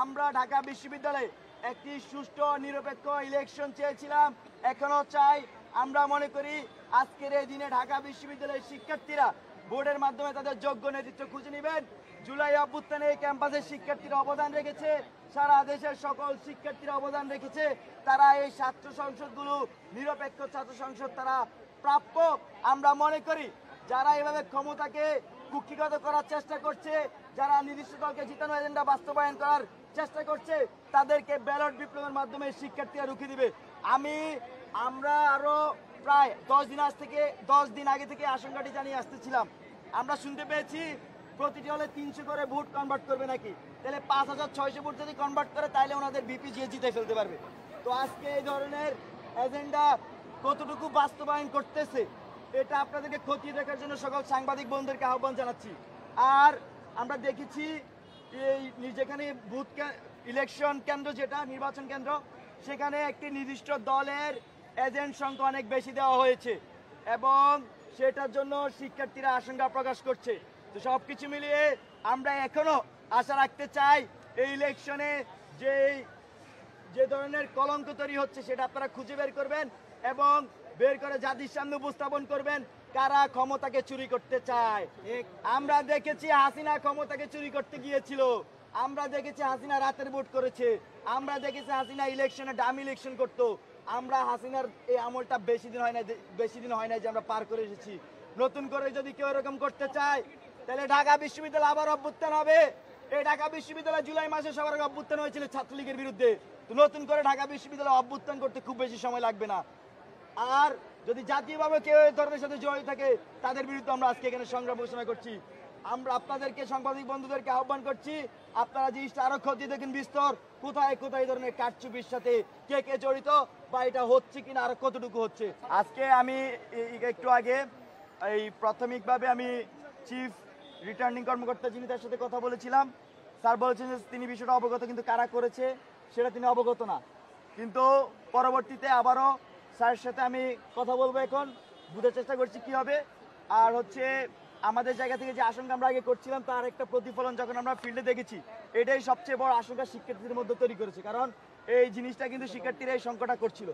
আমরা ঢাকা বিশ্ববিদ্যালয়ে একটি সুষ্ঠু নিরপেক্ষ ইলেকশন চেয়েছিলাম, এখনো চাই। আমরা মনে করি আজকের এই দিনে ঢাকা বিশ্ববিদ্যালয়ের শিক্ষার্থীরা ভোটের মাধ্যমে তাদের যোগ্য নেতৃত্ব খুঁজে নেবেন। জুলাই অভ্যুত্থানে এই ক্যাম্পাসের শিক্ষার্থীরা অবদান রেখেছে, সারা দেশের সকল শিক্ষার্থীরা অবদান রেখেছে। তারা এই ছাত্র সংসদগুলো নিরপেক্ষ ছাত্র সংসদ তারা প্রাপ্য। আমরা মনে করি যারা এভাবে ক্ষমতাকে কুক্ষিগত করার চেষ্টা করছে, যারা নির্দিষ্ট দলকে জিতানো এজেন্ডা বাস্তবায়ন করার চেষ্টা করছে, তাদেরকে ব্যালট বিপ্লবের মাধ্যমে শিক্ষার্থীরা রুখে দিবে। আমরা আরো প্রায় 10 দিন আগে থেকে আশঙ্কাটি জানিয়ে আসতেছিলাম। আমরা শুনতে পেয়েছি প্রতিটি হলে 300 করে ভোট কনভার্ট করবে নাকি। তাহলে 5600 ভোট যদি কনভার্ট করে তাহলে ওনাদের বিপি জিতে ফেলতে পারবে। তো আজকে এই ধরনের এজেন্ডা কতটুকু বাস্তবায়ন করতেছে এটা আপনাদেরকে খতিয়ে দেখার জন্য সকল সাংবাদিক বন্ধুদেরকে আহ্বান জানাচ্ছি। আর আমরা দেখেছি এই যেখানে বুথ ইলেকশন কেন্দ্র, যেটা নির্বাচন কেন্দ্র, সেখানে একটি নির্দিষ্ট দলের এজেন্ট সংখ্যা অনেক বেশি দেওয়া হয়েছে এবং সেটার জন্য শিক্ষার্থীরা আশঙ্কা প্রকাশ করছে। তো সবকিছু মিলিয়ে আমরা এখনো আশা রাখতে চাই এই ইলেকশনে যে ধরনের কলঙ্ক তৈরি হচ্ছে সেটা আপনারা খুঁজে বের করবেন এবং বের করে জাতির সামনে উপস্থাপন করবেন কারা ক্ষমতাকে চুরি করতে চায়। আমরা দেখেছি হাসিনা ক্ষমতাকে চুরি করতে গিয়েছিল, আমরা দেখেছি হাসিনা রাতের ভোট করেছে, আমরা দেখেছি হাসিনা ইলেকশনে ডাম ইলেকশন করতো। আমরা হাসিনার এই আমলটা বেশি দিন হয় না যে আমরা পার করে এসেছি। নতুন করে যদি কেউ এরকম করতে চায় তাহলে ঢাকা বিশ্ববিদ্যালয় আবার অভ্যুত্থান হবে। এই ঢাকা বিশ্ববিদ্যালয় জুলাই মাসে সবার আগে অভ্যুত্থান হয়েছিল ছাত্রলীগের বিরুদ্ধে। তো নতুন করে ঢাকা বিশ্ববিদ্যালয় অভ্যুত্থান করতে খুব বেশি সময় লাগবে না। আর যদি জাতীয়ভাবে কেউ এই ধরনের সাথে জড়িত থাকে তাদের বিরুদ্ধে আমরা আজকে এখানে সংগ্রাম ঘোষণা করছি। আমরা আপনাদেরকে সাংবাদিক বন্ধুদেরকে আহ্বান করছি, আপনারা জিনিসটা আরো খতিয়ে দেখেন বিস্তর, কোথায় কোথায় ধরনের কারচুপির সাথে কে কে জড়িত বা এটা হচ্ছে কিনা আরো কতটুকু হচ্ছে। আজকে আমি একটু আগে এই প্রাথমিকভাবে আমি চিফ রিটার্নিং কর্মকর্তা যিনি তার সাথে কথা বলেছিলাম। স্যার বলেছেন যে তিনি বিষয়টা অবগত, কিন্তু কারা করেছে সেটা তিনি অবগত না। কিন্তু পরবর্তীতে আবারও স্যারের সাথে আমি কথা বলবো, এখন বুঝার চেষ্টা করছি কি হবে। আর হচ্ছে আমাদের জায়গা থেকে যে আশঙ্কা আমরা আগে করছিলাম তার একটা প্রতিফলন যখন আমরা ফিল্ডে দেখেছি, এটাই সবচেয়ে বড় আশঙ্কা শিক্ষার্থীদের মধ্যে তৈরি করেছে। কারণ এই জিনিসটা কিন্তু শিক্ষার্থীরা এই সংকটটা করছিল।